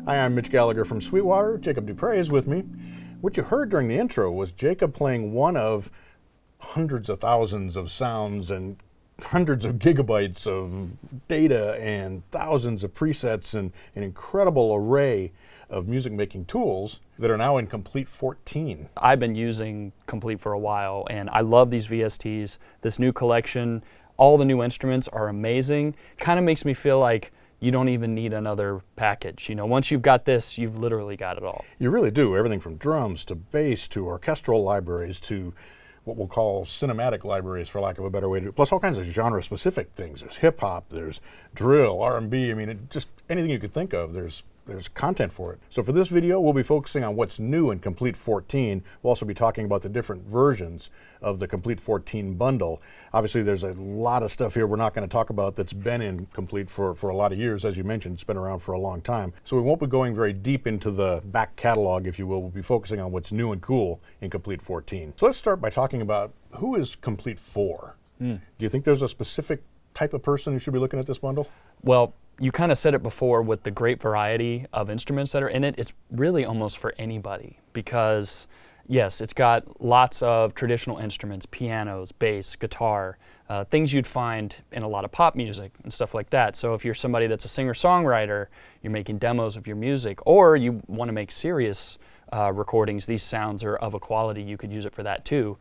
Hi, I'm Mitch Gallagher from Sweetwater. Jacob Dupre is with me. What you heard during the intro was Jacob playing one of hundreds of thousands of sounds and hundreds of gigabytes of data and thousands of presets and an incredible array of music making tools that are now in Komplete 14. I've been using Komplete for a while and I love these VSTs. This new collection, all the new instruments are amazing. Kind of makes me feel like you don't even need another package. You know, once you've got this, you've literally got it all. You really do. Everything from drums to bass to orchestral libraries to what we'll call cinematic libraries, for lack of a better way to do it, plus all kinds of genre-specific things. There's hip-hop, there's drill, R&B, I mean, just anything you could think of, there's content for it. So for this video, we'll be focusing on what's new in Komplete 14. We'll also be talking about the different versions of the Komplete 14 bundle. Obviously, there's a lot of stuff here we're not going to talk about that's been in Komplete for a lot of years. As you mentioned, it's been around for a long time. So we won't be going very deep into the back catalog, if you will. We'll be focusing on what's new and cool in Komplete 14. So let's start by talking about who is Komplete for? Do you think there's a specific type of person who should be looking at this bundle? Well, you kind of said it before with the great variety of instruments that are in it. It's really almost for anybody because, yes, it's got lots of traditional instruments, pianos, bass, guitar, things you'd find in a lot of pop music and stuff like that. So if you're somebody that's a singer-songwriter, you're making demos of your music, or you want to make serious recordings, these sounds are of a quality, you could use it for that too.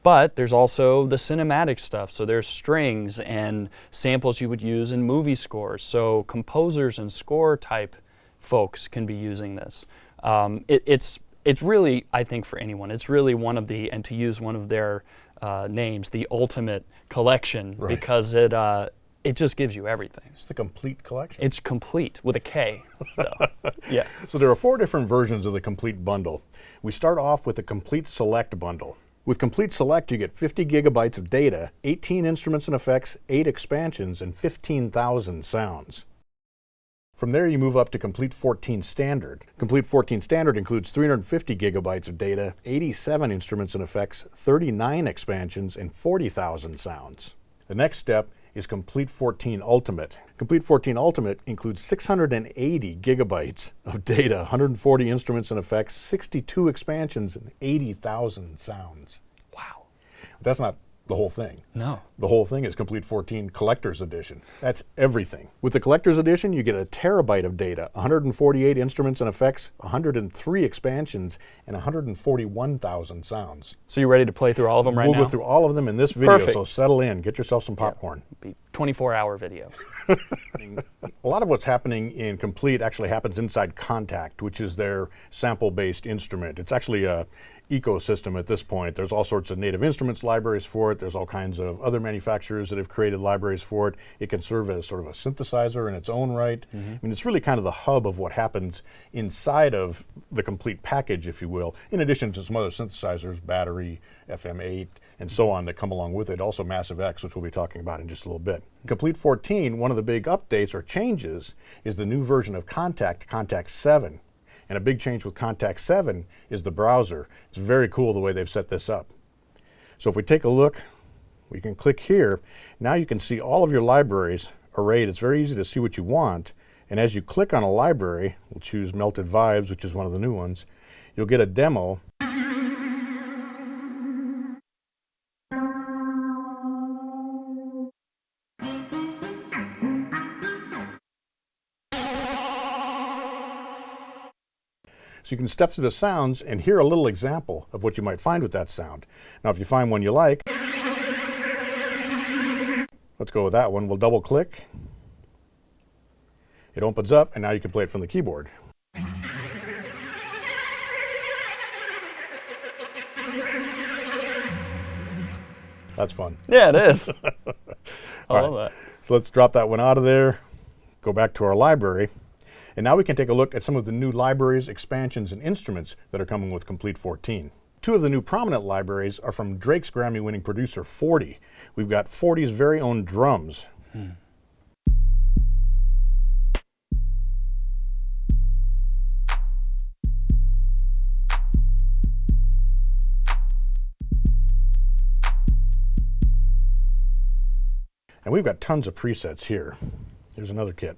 But there's also the cinematic stuff. So there's strings and samples you would use in movie scores. So composers and score type folks can be using this. It's really, I think, for anyone. It's really one of the, and to use one of their names, the ultimate collection, right, because it just gives you everything. It's the complete collection. It's complete with a K, though. Yeah. So there are 4 different versions of the Komplete bundle. We start off with the Komplete Select bundle. With Komplete Select, you get 50 gigabytes of data, 18 instruments and effects, 8 expansions, and 15,000 sounds. From there, you move up to Komplete 14 Standard. Komplete 14 Standard includes 350 gigabytes of data, 87 instruments and effects, 39 expansions, and 40,000 sounds. The next step is Komplete 14 Ultimate. Komplete 14 Ultimate includes 680 gigabytes of data, 140 instruments and effects, 62 expansions, and 80,000 sounds. Wow. That's not the whole thing. No. The whole thing is Komplete 14 Collector's Edition. That's everything. With the Collector's Edition, you get a terabyte of data, 148 instruments and effects, 103 expansions, and 141,000 sounds. So you ready to play through all of them right now? We'll go through all of them in this video, Perfect. so settle in, get yourself some popcorn. Yeah, be 24-hour video. A lot of what's happening in Komplete actually happens inside Kontakt, which is their sample-based instrument. It's actually a ecosystem at this point. There's all sorts of native instruments libraries for it. There's all kinds of other manufacturers that have created libraries for it. It can serve as sort of a synthesizer in its own right. I mean, it's really kind of the hub of what happens inside of the Komplete package, if you will, in addition to some other synthesizers, battery, FM8, and so on that come along with it. Also Massive X, which we'll be talking about in just a little bit. Komplete 14, one of the big updates or changes is the new version of Kontakt, Kontakt 7. And a big change with Kontakt 7 is the browser. It's very cool the way they've set this up. So if we take a look, we can click here. Now you can see all of your libraries arrayed. It's very easy to see what you want. And as you click on a library, we'll choose Melted Vibes, which is one of the new ones, you'll get a demo. So you can step through the sounds and hear a little example of what you might find with that sound. Now if you find one you like, let's go with that one. We'll double click. It opens up and now you can play it from the keyboard. That's fun. Yeah, it is. I love that. So let's drop that one out of there, go back to our library. And now we can take a look at some of the new libraries, expansions, and instruments that are coming with Komplete 14. 2 of the new prominent libraries are from Drake's Grammy-winning producer, 40. We've got 40's very own drums. And we've got tons of presets here. Here's another kit.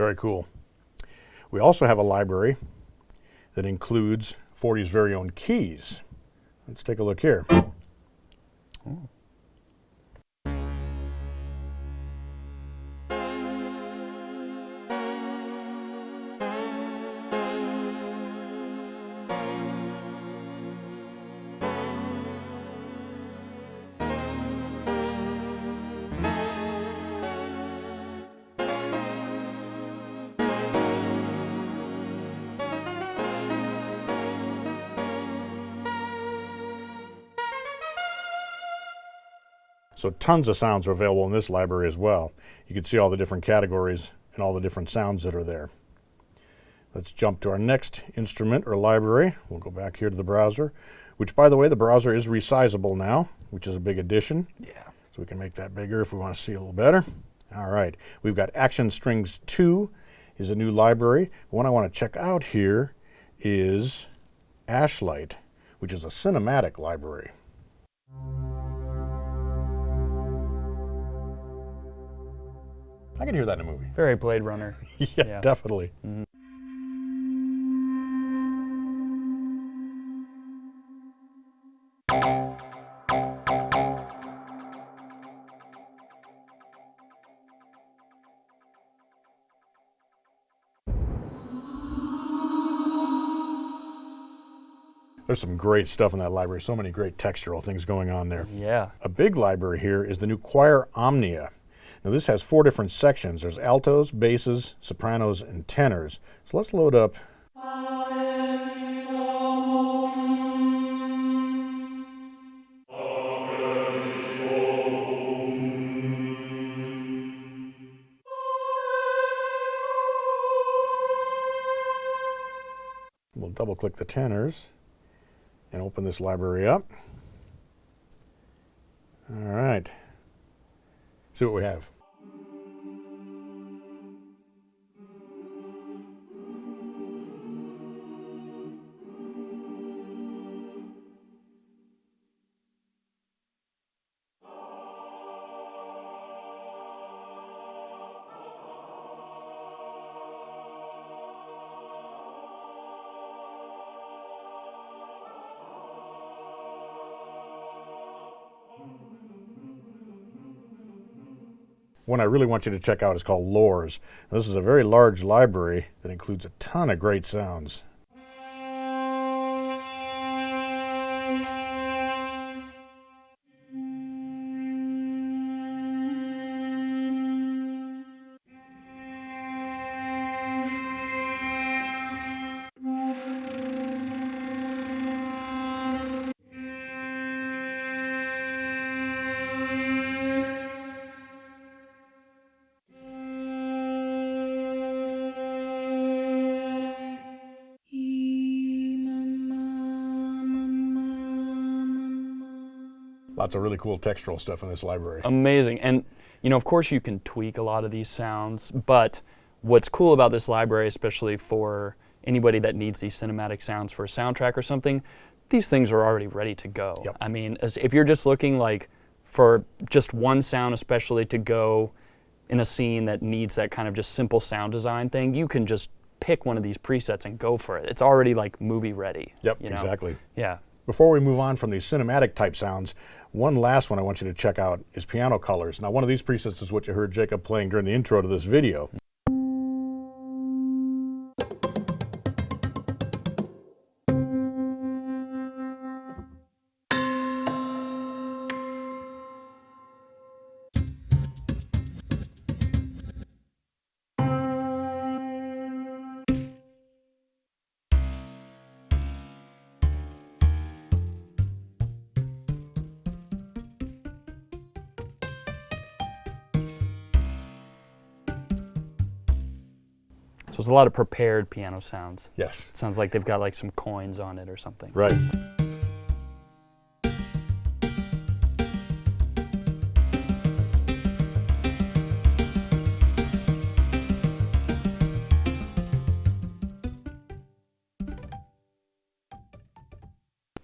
Very cool. We also have a library that includes 40's very own keys. Let's take a look here. Oh. So tons of sounds are available in this library as well. You can see all the different categories and all the different sounds that are there. Let's jump to our next instrument or library. We'll go back here to the browser, which, by the way, the browser is resizable now, which is a big addition. Yeah. So we can make that bigger if we want to see a little better. All right, we've got Action Strings 2 is a new library. One I want to check out here is Ashlight, which is a cinematic library. I can hear that in a movie. Very Blade Runner. Yeah, definitely. Mm-hmm. There's some great stuff in that library. So many great textural things going on there. Yeah. A big library here is the new Choir Omnia. Now this has 4 different sections. There's altos, basses, sopranos, and tenors. So let's load up. We'll double click the tenors and open this library up. All right. See what we have. One I really want you to check out is called Lores. Now, this is a very large library that includes a ton of great sounds. Lots of really cool textural stuff in this library. Amazing. And, you know, of course you can tweak a lot of these sounds, but what's cool about this library, especially for anybody that needs these cinematic sounds for a soundtrack or something, these things are already ready to go. Yep. I mean, if you're just looking like for just one sound especially to go in a scene that needs that kind of just simple sound design thing, you can just pick one of these presets and go for it. It's already like movie ready. Yep, you know? exactly. Yeah. Before we move on from these cinematic type sounds, one last one I want you to check out is piano colors. Now, one of these presets is what you heard Jacob playing during the intro to this video. So there's a lot of prepared piano sounds. Yes. It sounds like they've got like some coins on it or something. Right.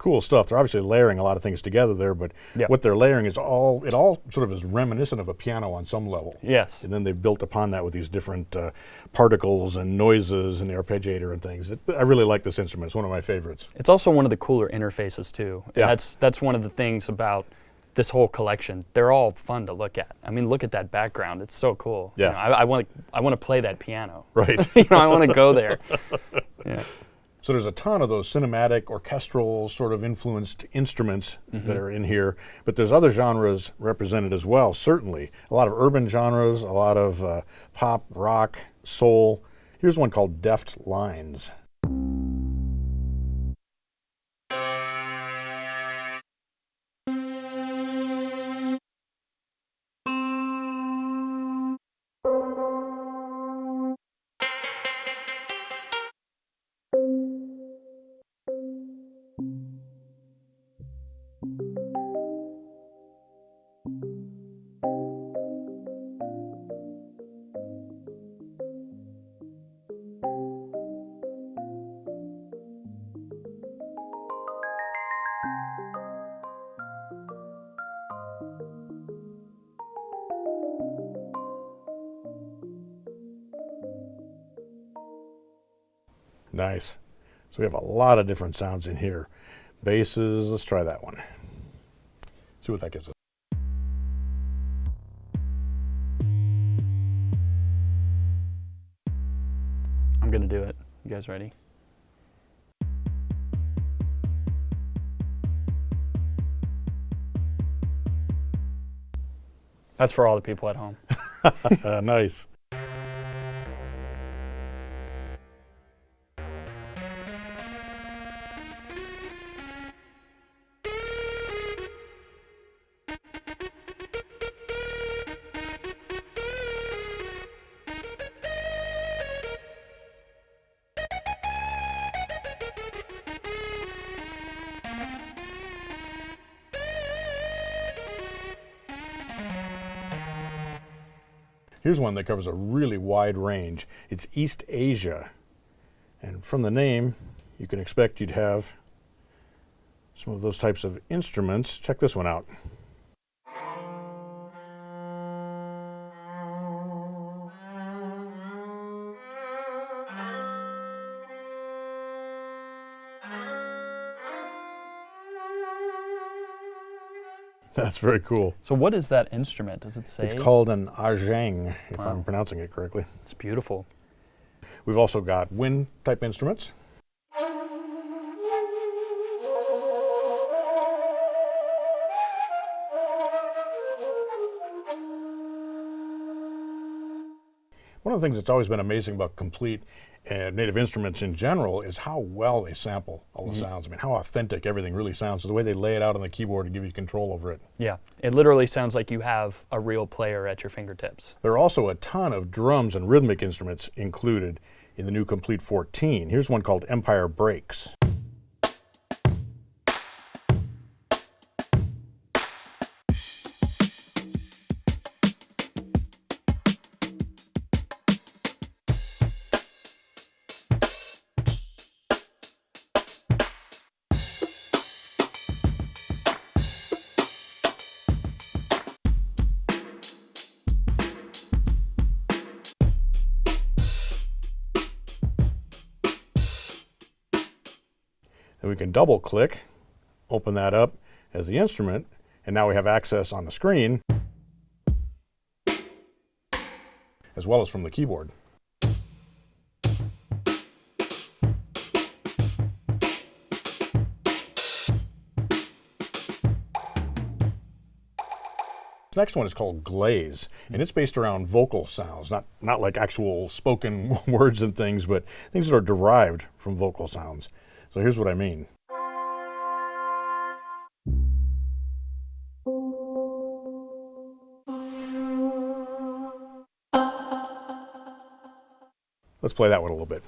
cool stuff. They're obviously layering a lot of things together there, but Yep. what they're layering is all sort of is reminiscent of a piano on some level. Yes. And then they've built upon that with these different particles and noises and the arpeggiator and things. I really like this instrument. It's one of my favorites. It's also one of the cooler interfaces too. Yeah. That's one of the things about this whole collection. They're all fun to look at. I mean, look at that background. It's so cool. Yeah. You know, I want to play that piano. Right. I want to go there. Yeah. So there's a ton of those cinematic, orchestral sort of influenced instruments that are in here, but there's other genres represented as well, certainly. A lot of urban genres, a lot of pop, rock, soul. Here's one called Deft Lines. Nice. So we have a lot of different sounds in here. Basses, let's try that one. See what that gives us. I'm gonna do it. You guys ready? That's for all the people at home. Nice. Here's one that covers a really wide range. It's East Asia. And from the name, you can expect you'd have some of those types of instruments. Check this one out. That's very cool. So what is that instrument? Does it say? It's called an arjang, if I'm pronouncing it correctly. It's beautiful. We've also got wind type instruments. One of the things that's always been amazing about Komplete and Native Instruments in general is how well they sample all the sounds. I mean, how authentic everything really sounds. So the way they lay it out on the keyboard and give you control over it. Yeah, it literally sounds like you have a real player at your fingertips. There are also a ton of drums and rhythmic instruments included in the new Komplete 14. Here's one called Empire Breaks. And we can double click, open that up as the instrument, and now we have access on the screen as well as from the keyboard. The next one is called Glaze, and it's based around vocal sounds, not like actual spoken words and things, but things that are derived from vocal sounds. So here's what I mean. Let's play that one a little bit.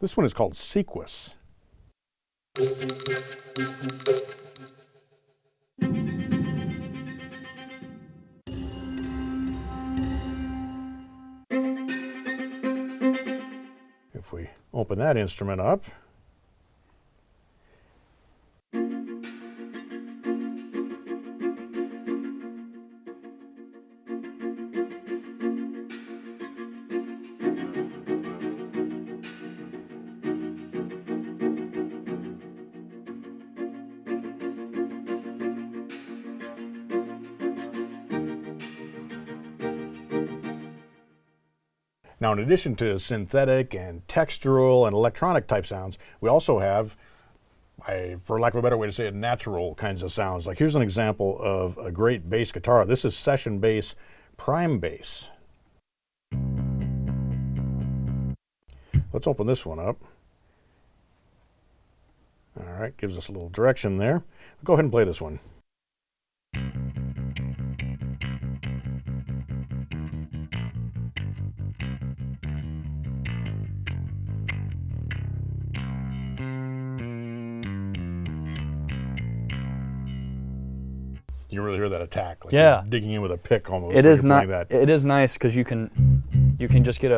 This one is called Sequus. If we open that instrument up, now, in addition to synthetic and textural and electronic type sounds, we also have, for lack of a better way to say it, natural kinds of sounds. Like here's an example of a great bass guitar. This is session bass, prime bass. Let's open this one up. All right, gives us a little direction there. Go ahead and play this one. You really hear that attack, like yeah, you're digging in with a pick almost. It is not. That. It is nice because you can just get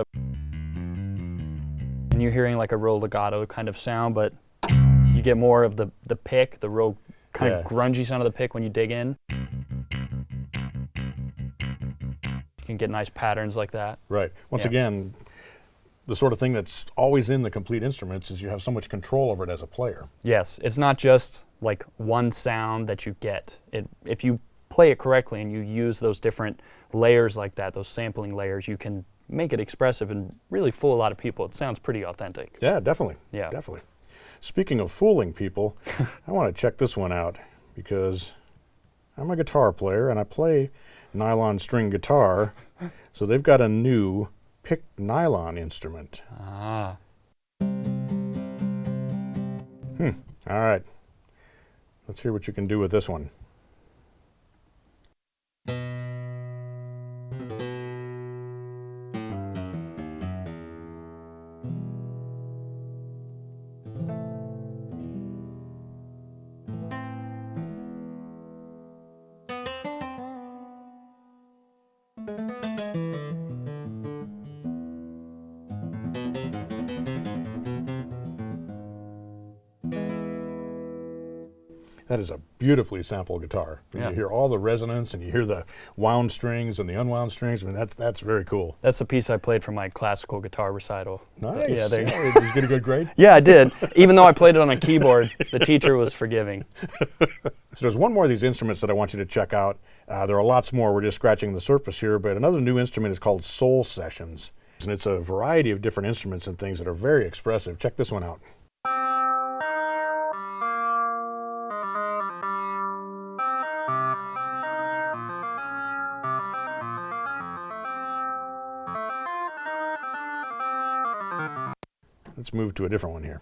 and you're hearing like a real legato kind of sound, but you get more of the pick, the real kind of grungy sound of the pick when you dig in. You can get nice patterns like that. Right. Once again, the sort of thing that's always in the Komplete instruments is you have so much control over it as a player. Yes, it's not just like one sound that you get. If you play it correctly and you use those different layers like that, those sampling layers, you can make it expressive and really fool a lot of people. It sounds pretty authentic. Yeah, definitely. Yeah. Definitely. Speaking of fooling people, I want to check this one out because I'm a guitar player and I play nylon string guitar. So they've got a new picked nylon instrument. Ah. All right. Let's hear what you can do with this one. That is a beautifully sampled guitar. Yeah. You hear all the resonance and you hear the wound strings and the unwound strings. I mean, that's very cool. That's the piece I played for my classical guitar recital. Nice. Yeah, Did you get a good grade? Yeah, I did. Even though I played it on a keyboard, the teacher was forgiving. So there's one more of these instruments that I want you to check out. There are lots more. We're just scratching the surface here, but another new instrument is called Soul Sessions. And it's a variety of different instruments and things that are very expressive. Check this one out. Let's move to a different one here.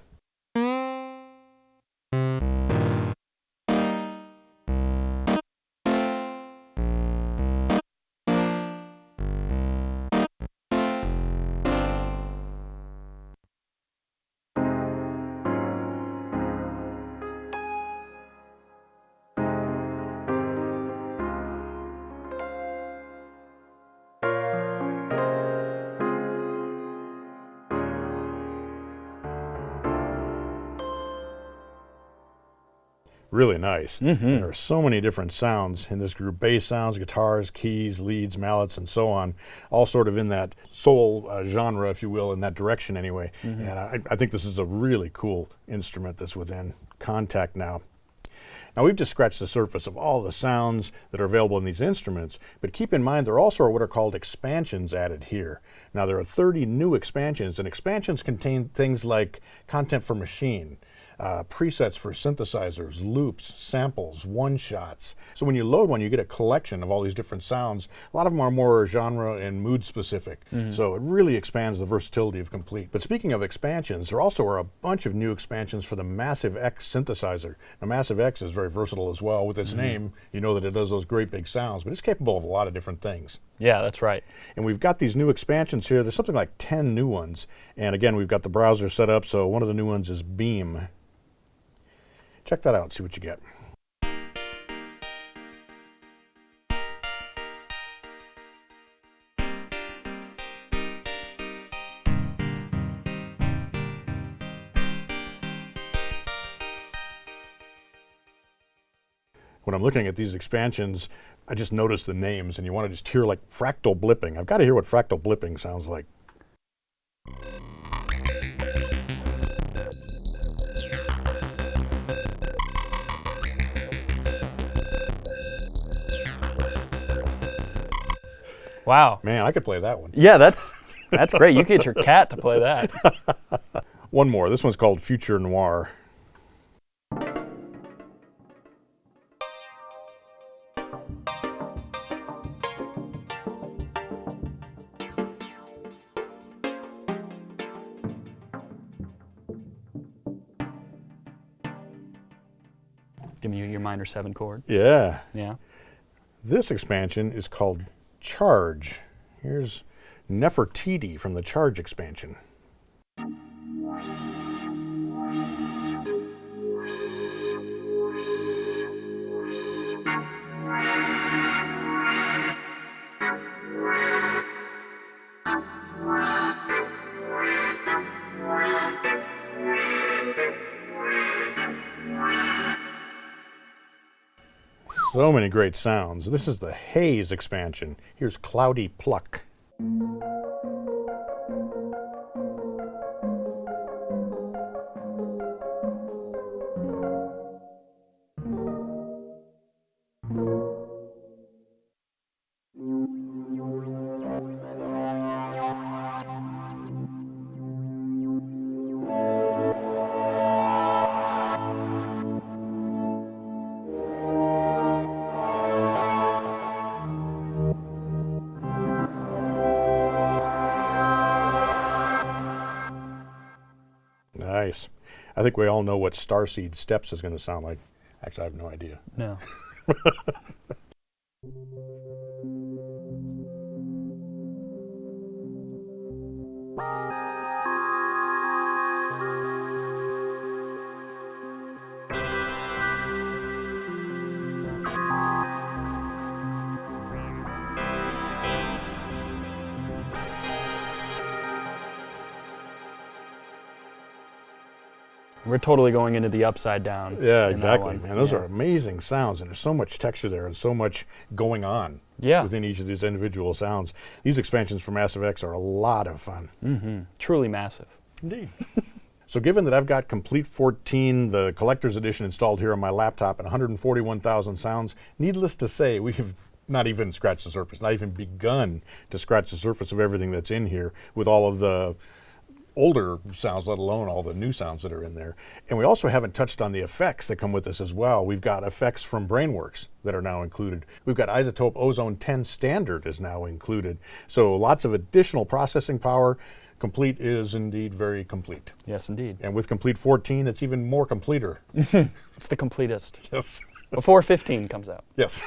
Really nice. There are so many different sounds in this group. Bass sounds, guitars, keys, leads, mallets, and so on. All sort of in that soul genre, if you will, in that direction anyway. And I think this is a really cool instrument that's within contact now. Now we've just scratched the surface of all the sounds that are available in these instruments, but keep in mind there also are what are called expansions added here. Now there are 30 new expansions, and expansions contain things like content for machine, presets for synthesizers, loops, samples, one-shots. So when you load one, you get a collection of all these different sounds. A lot of them are more genre and mood specific. So it really expands the versatility of Komplete. But speaking of expansions, there also are a bunch of new expansions for the Massive X synthesizer. Now Massive X is very versatile as well. With its name, you know that it does those great big sounds, but it's capable of a lot of different things. Yeah, that's right. And we've got these new expansions here. There's something like 10 new ones. And again, we've got the browser set up, so one of the new ones is Beam. Check that out, see what you get. When I'm looking at these expansions, I just notice the names, and you want to just hear like fractal blipping. I've got to hear what fractal blipping sounds like. Wow. Man, I could play that one. Yeah, that's great. You could get your cat to play that. One more. This one's called Future Noir. Give me your minor 7 chord. Yeah. Yeah. This expansion is called Charge. Here's Nefertiti from the Charge expansion. So many great sounds. This is the Haze expansion. Here's Cloudy Pluck. Nice. I think we all know what Starseed Steps is going to sound like. Actually, I have no idea. No. We're totally going into the upside down. Yeah, exactly. Man, those Yeah. are amazing sounds, and there's so much texture there and so much going on within each of these individual sounds. These expansions for Massive X are a lot of fun. Mm-hmm. Truly massive. Indeed. So given that I've got Komplete 14, the collector's edition, installed here on my laptop and 141,000 sounds, needless to say, we have not even scratched the surface, not even begun to scratch the surface of everything that's in here with all of the older sounds, let alone all the new sounds that are in there. And we also haven't touched on the effects that come with this as well. We've got effects from Brainworks that are now included. We've got Isotope Ozone 10 Standard is now included. So lots of additional processing power. Komplete is indeed very complete. Yes, indeed. And with Komplete 14, it's even more completer. It's the completest. Yes. Before 15 comes out. Yes.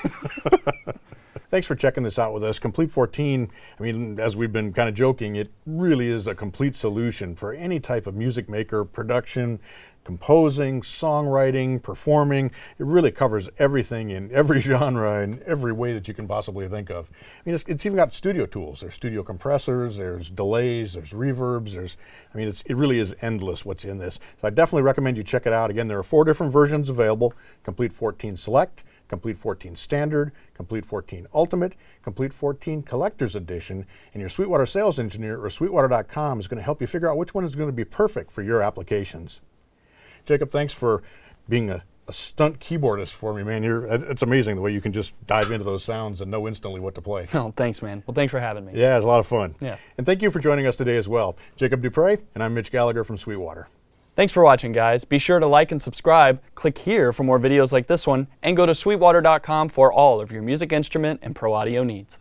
Thanks for checking this out with us. Komplete 14, I mean, as we've been kind of joking, it really is a complete solution for any type of music maker, production, composing, songwriting, performing. It really covers everything in every genre in every way that you can possibly think of. I mean, it's even got studio tools. There's studio compressors, there's delays, there's reverbs, it really is endless what's in this. So I definitely recommend you check it out. Again, there are 4 different versions available: Komplete 14 Select, Komplete 14 Standard, Komplete 14 Ultimate, Komplete 14 Collector's Edition, and your Sweetwater sales engineer or Sweetwater.com is going to help you figure out which one is going to be perfect for your applications. Jacob, thanks for being a stunt keyboardist for me, man. It's amazing the way you can just dive into those sounds and know instantly what to play. Oh, thanks, man. Well, thanks for having me. Yeah, it's a lot of fun. Yeah. And thank you for joining us today as well. Jacob Dupre, and I'm Mitch Gallagher from Sweetwater. Thanks for watching, guys. Be sure to like and subscribe, click here for more videos like this one, and go to sweetwater.com for all of your music instrument and pro audio needs.